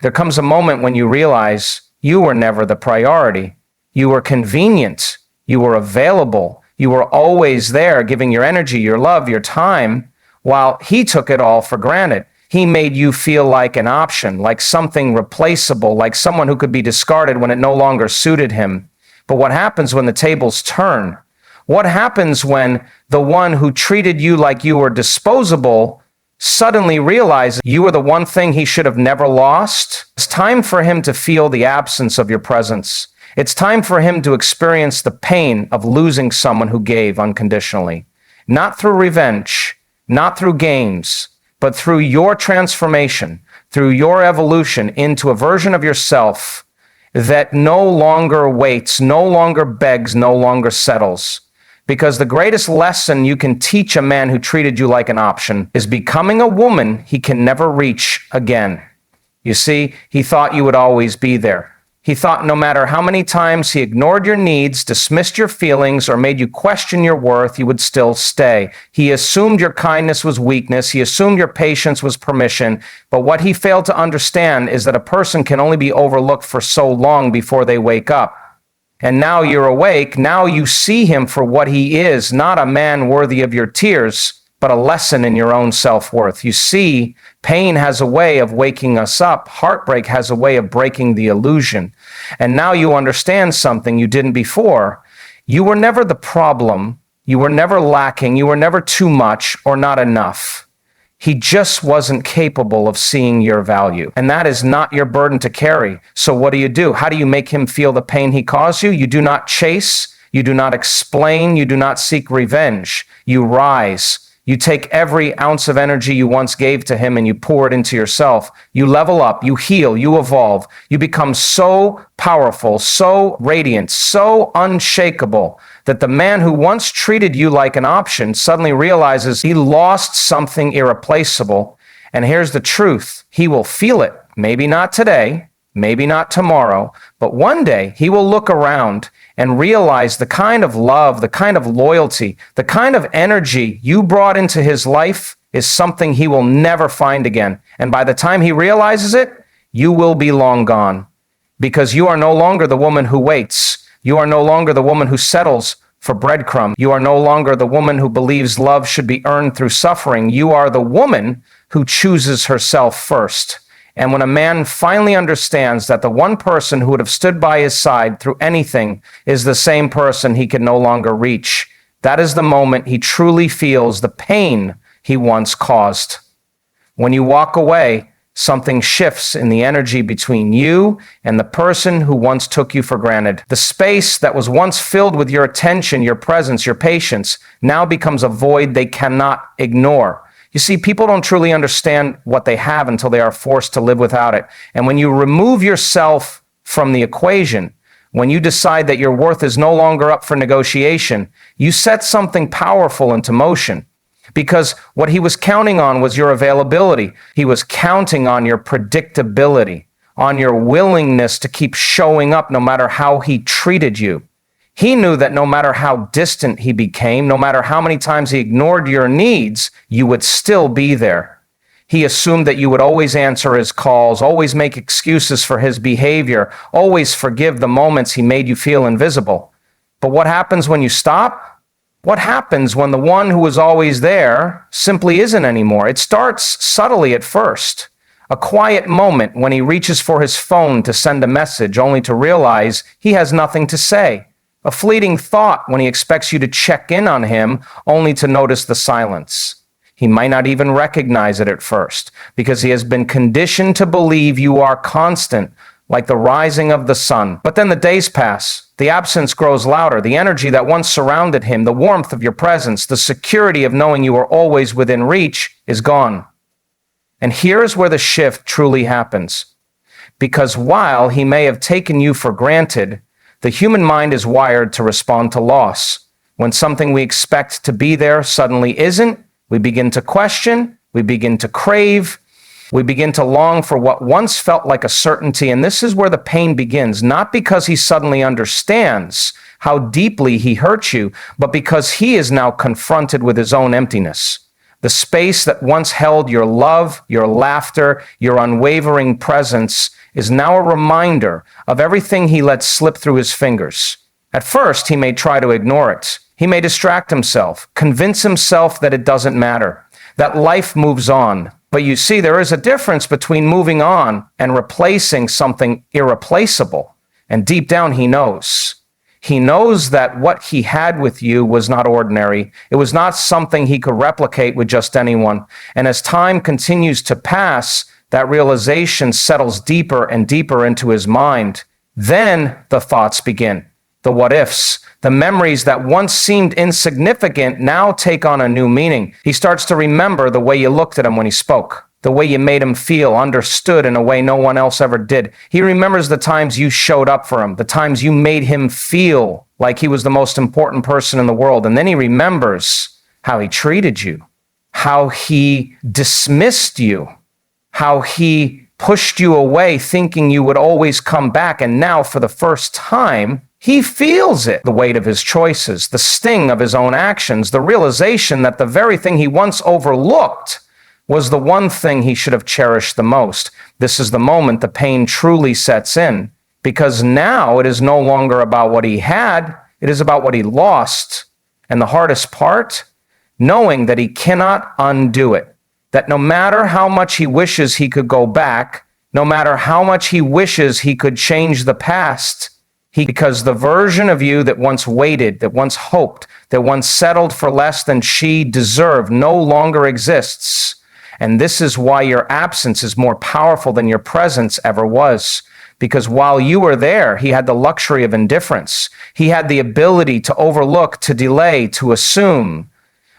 There comes a moment when you realize you were never the priority. You were convenient. You were available. You were always there, giving your energy, your love, your time, while he took it all for granted. He made you feel like an option, like something replaceable, like someone who could be discarded when it no longer suited him. But what happens when the tables turn? What happens when the one who treated you like you were disposable suddenly realizes you were the one thing he should have never lost? It's time for him to feel the absence of your presence. It's time for him to experience the pain of losing someone who gave unconditionally. Not through revenge, not through games, but through your transformation, through your evolution into a version of yourself that no longer waits, no longer begs, no longer settles. Because the greatest lesson you can teach a man who treated you like an option is becoming a woman he can never reach again. You see, he thought you would always be there. He thought no matter how many times he ignored your needs, dismissed your feelings, or made you question your worth, you would still stay. He assumed your kindness was weakness. He assumed your patience was permission. But what he failed to understand is that a person can only be overlooked for so long before they wake up. And now you're awake. Now you see him for what he is, not a man worthy of your tears, but a lesson in your own self-worth. You see, pain has a way of waking us up. Heartbreak has a way of breaking the illusion. And now you understand something you didn't before. You were never the problem. You were never lacking. You were never too much or not enough. He just wasn't capable of seeing your value. And that is not your burden to carry. So what do? How do you make him feel the pain he caused you? You do not chase. You do not explain. You do not seek revenge. You rise. You take every ounce of energy you once gave to him and you pour it into yourself. You level up, you heal, you evolve. You become so powerful, so radiant, so unshakable that the man who once treated you like an option suddenly realizes he lost something irreplaceable. And here's the truth. He will feel it. Maybe not today, maybe not tomorrow, but one day he will look around and realize the kind of love, the kind of loyalty, the kind of energy you brought into his life is something he will never find again. And by the time he realizes it, you will be long gone, because you are no longer the woman who waits. You are no longer the woman who settles for breadcrumbs. You are no longer the woman who believes love should be earned through suffering. You are the woman who chooses herself first. And when a man finally understands that the one person who would have stood by his side through anything is the same person he can no longer reach, that is the moment he truly feels the pain he once caused. When you walk away, something shifts in the energy between you and the person who once took you for granted. The space that was once filled with your attention, your presence, your patience, now becomes a void they cannot ignore. You see, people don't truly understand what they have until they are forced to live without it. And when you remove yourself from the equation, when you decide that your worth is no longer up for negotiation, you set something powerful into motion. Because what he was counting on was your availability. He was counting on your predictability, on your willingness to keep showing up no matter how he treated you. He knew that no matter how distant he became, no matter how many times he ignored your needs, you would still be there. He assumed that you would always answer his calls, always make excuses for his behavior, always forgive the moments he made you feel invisible. But what happens when you stop? What happens when the one who was always there simply isn't anymore? It starts subtly at first. A quiet moment when he reaches for his phone to send a message, only to realize he has nothing to say. A fleeting thought when he expects you to check in on him, only to notice the silence. He might not even recognize it at first, because he has been conditioned to believe you are constant, like the rising of the sun. But then the days pass. The absence grows louder. The energy that once surrounded him, the warmth of your presence, the security of knowing you are always within reach is gone. And here's where the shift truly happens. Because while he may have taken you for granted, the human mind is wired to respond to loss. When something we expect to be there suddenly isn't, we begin to question, we begin to crave, we begin to long for what once felt like a certainty. And this is where the pain begins, not because he suddenly understands how deeply he hurt you, but because he is now confronted with his own emptiness. The The space that once held your love, your laughter, your unwavering presence is now a reminder of everything he let slip through his fingers. At first, he may try to ignore it. He may distract himself, convince himself that it doesn't matter, that life moves on. But you see, there is a difference between moving on and replacing something irreplaceable. And deep down, he knows. He knows that what he had with you was not ordinary. It was not something he could replicate with just anyone. And as time continues to pass, that realization settles deeper and deeper into his mind. Then the thoughts begin. The what ifs, the memories that once seemed insignificant now take on a new meaning. He starts to remember the way you looked at him when he spoke, the way you made him feel understood in a way no one else ever did. He remembers the times you showed up for him, the times you made him feel like he was the most important person in the world. And then he remembers how he treated you, how he dismissed you, how he pushed you away thinking you would always come back. And now for the first time, he feels it, the weight of his choices, the sting of his own actions, the realization that the very thing he once overlooked was the one thing he should have cherished the most. This is the moment the pain truly sets in, because now it is no longer about what he had, it is about what he lost. And the hardest part, knowing that he cannot undo it, that no matter how much he wishes he could go back, no matter how much he wishes he could change the past, because the version of you that once waited, that once hoped, that once settled for less than she deserved no longer exists. And this is why your absence is more powerful than your presence ever was. Because while you were there, he had the luxury of indifference. He had the ability to overlook, to delay, to assume.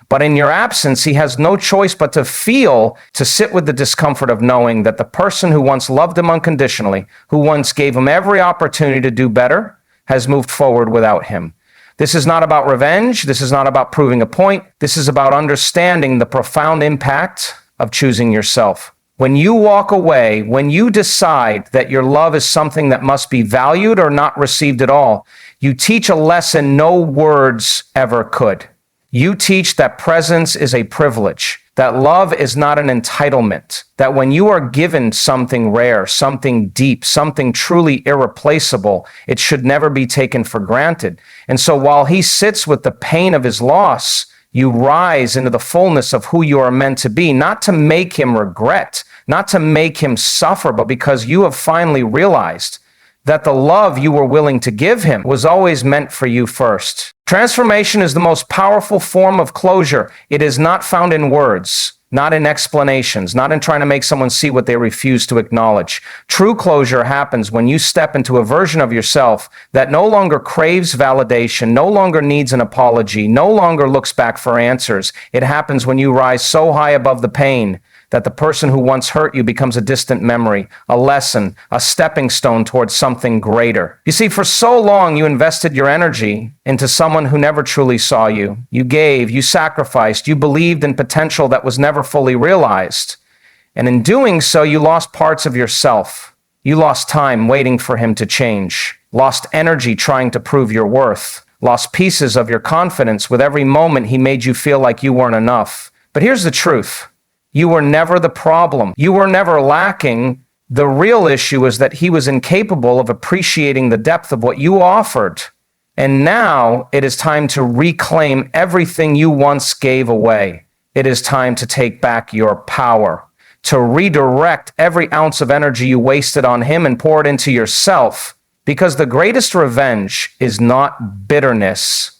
But in your absence, he has no choice but to feel, to sit with the discomfort of knowing that the person who once loved him unconditionally, who once gave him every opportunity to do better, has moved forward without him. This is not about revenge. This is not about proving a point. This is about understanding the profound impact of choosing yourself. When you walk away, when you decide that your love is something that must be valued or not received at all, you teach a lesson no words ever could. You teach that presence is a privilege, that love is not an entitlement, that when you are given something rare, something deep, something truly irreplaceable, it should never be taken for granted. And so while he sits with the pain of his loss, you rise into the fullness of who you are meant to be, not to make him regret, not to make him suffer, but because you have finally realized that the love you were willing to give him was always meant for you first. Transformation is the most powerful form of closure. It is not found in words, not in explanations, not in trying to make someone see what they refuse to acknowledge. True closure happens when you step into a version of yourself that no longer craves validation, no longer needs an apology, no longer looks back for answers. It happens when you rise so high above the pain that the person who once hurt you becomes a distant memory, a lesson, a stepping stone towards something greater. You see, for so long you invested your energy into someone who never truly saw you. You gave, you sacrificed, you believed in potential that was never fully realized. And in doing so, you lost parts of yourself. You lost time waiting for him to change, lost energy trying to prove your worth, lost pieces of your confidence with every moment he made you feel like you weren't enough. But here's the truth. You were never the problem. You were never lacking. The real issue is that he was incapable of appreciating the depth of what you offered. And now it is time to reclaim everything you once gave away. It is time to take back your power, to redirect every ounce of energy you wasted on him and pour it into yourself. Because the greatest revenge is not bitterness,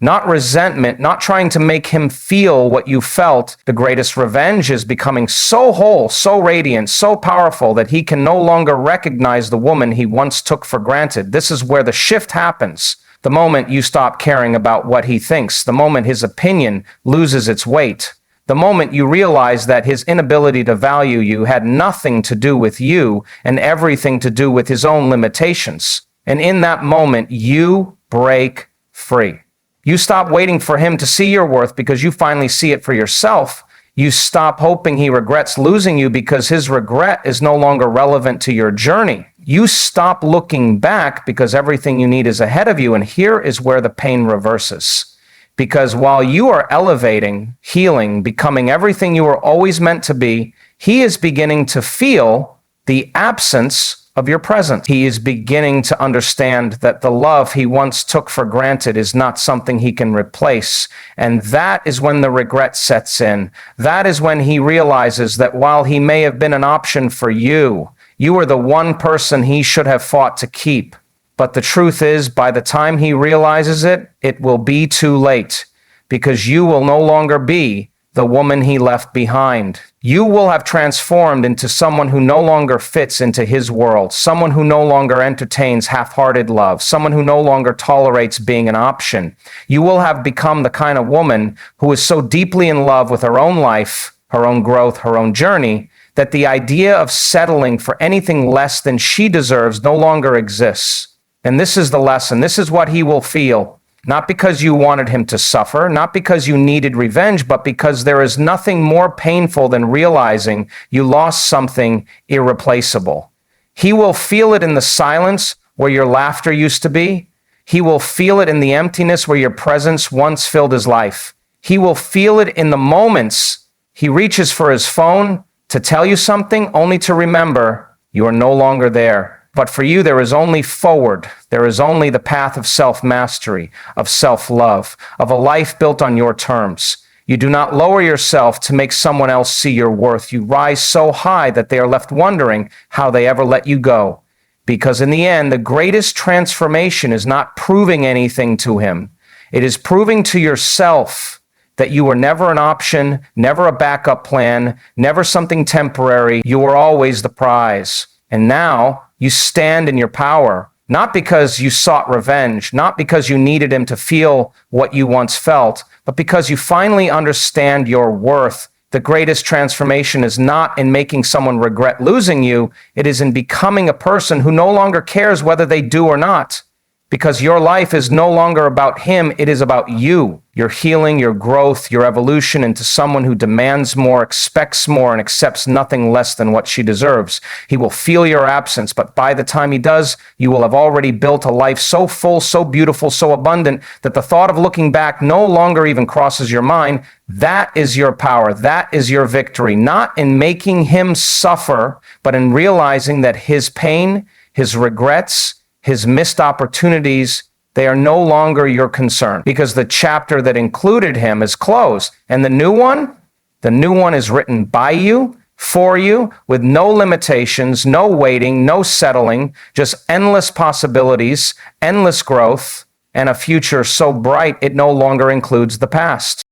not resentment, not trying to make him feel what you felt. The greatest revenge is becoming so whole, so radiant, so powerful that he can no longer recognize the woman he once took for granted. This is where the shift happens. The moment you stop caring about what he thinks, the moment his opinion loses its weight, the moment you realize that his inability to value you had nothing to do with you and everything to do with his own limitations. And in that moment, you break free. You stop waiting for him to see your worth because you finally see it for yourself. You stop hoping he regrets losing you because his regret is no longer relevant to your journey. You stop looking back because everything you need is ahead of you. And here is where the pain reverses. Because while you are elevating, healing, becoming everything you were always meant to be, he is beginning to feel the absence of your presence. He is beginning to understand that the love he once took for granted is not something he can replace. And that is when the regret sets in. That is when he realizes that while he may have been an option for you, you were the one person he should have fought to keep. But the truth is, by the time he realizes it, it will be too late, because you will no longer be the woman he left behind. You will have transformed into someone who no longer fits into his world, someone who no longer entertains half-hearted love, someone who no longer tolerates being an option. You will have become the kind of woman who is so deeply in love with her own life, her own growth, her own journey, that the idea of settling for anything less than she deserves no longer exists. And this is the lesson. This is what he will feel. Not because you wanted him to suffer, not because you needed revenge, but because there is nothing more painful than realizing you lost something irreplaceable. He will feel it in the silence where your laughter used to be. He will feel it in the emptiness where your presence once filled his life. He will feel it in the moments he reaches for his phone to tell you something, only to remember you are no longer there. But for you, there is only forward. There is only the path of self-mastery, of self-love, of a life built on your terms. You do not lower yourself to make someone else see your worth. You rise so high that they are left wondering how they ever let you go. Because in the end, the greatest transformation is not proving anything to him. It is proving to yourself that you were never an option, never a backup plan, never something temporary. You were always the prize. And now you stand in your power, not because you sought revenge, not because you needed him to feel what you once felt, but because you finally understand your worth. The greatest transformation is not in making someone regret losing you. It is in becoming a person who no longer cares whether they do or not. Because your life is no longer about him, it is about you, your healing, your growth, your evolution into someone who demands more, expects more, and accepts nothing less than what she deserves. He will feel your absence, but by the time he does, you will have already built a life so full, so beautiful, so abundant, that the thought of looking back no longer even crosses your mind. That is your power. That is your victory. Not in making him suffer, but in realizing that his pain, his regrets, his missed opportunities, they are no longer your concern, because the chapter that included him is closed. And the new one is written by you, for you, with no limitations, no waiting, no settling, just endless possibilities, endless growth, and a future so bright it no longer includes the past.